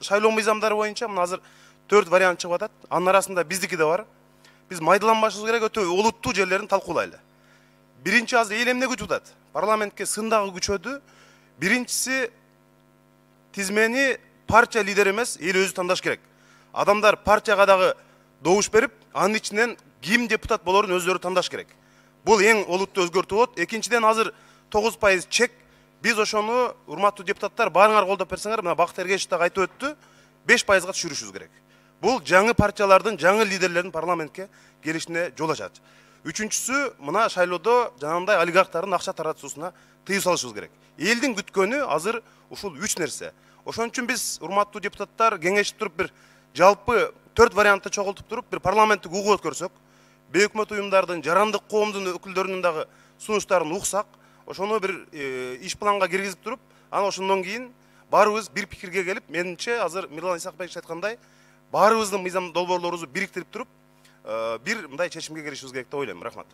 шайлоо мыйзамдары боюнча мына азыр 4 вариант чыгып атат. Анын арасында биздики да бар. Биз майдаланбашыбыз керек, өтө олуттуу жерлерин талкуулайлы. Биринчи азыр эл эмне күтүп атат? Парламентке сын дагы күчөдү. Биринчиси тизмени партия лидери эмес, эл өзү тандаш керек. Адамдар партияга дагы добуш берип, анын ичинен ким депутат болорун өздөрү тандаш керек. Бул эң олуттуу өзгөртүү болот. Экинчиден азыр 9% чек. Биз ошону, урматтуу депутаттар, баарыңар колдоп берсеңер, мына Бакыт Эргешев дагы айтып өттү, 5%га түшүрүшүбүз керек. Бул жаңы партиялардын, жаңы лидерлердин парламентке келишине жол ачат. Үчүнчүсү, мына шайлоодо жанагындай олигархтардын акча таратуусуна тыюу салышыбыз керек. Элдин күткөнү азыр ушул 3 нерсе. Ошон үчүн биз, урматтуу депутаттар, кеңешип туруп бир жалпы 4 вариантты чогултуп туруп, бир парламенттик угуу өткөрсөк, бейөкмөт уюмдардын, жарандык коомдун өкүлдөрүнүн дагы сунуштарын уксак, ошону бир иш планга киргизип туруп, анан ошондон кийин баарыбыз бир пикирге келип, менимче азыр Мирлан Исакбекович айткандай, баарыбыздын мыйзам долбоорлорубузду бириктирип туруп, бир мындай чечимге келишибиз керек деп ойлойм. Рахмат.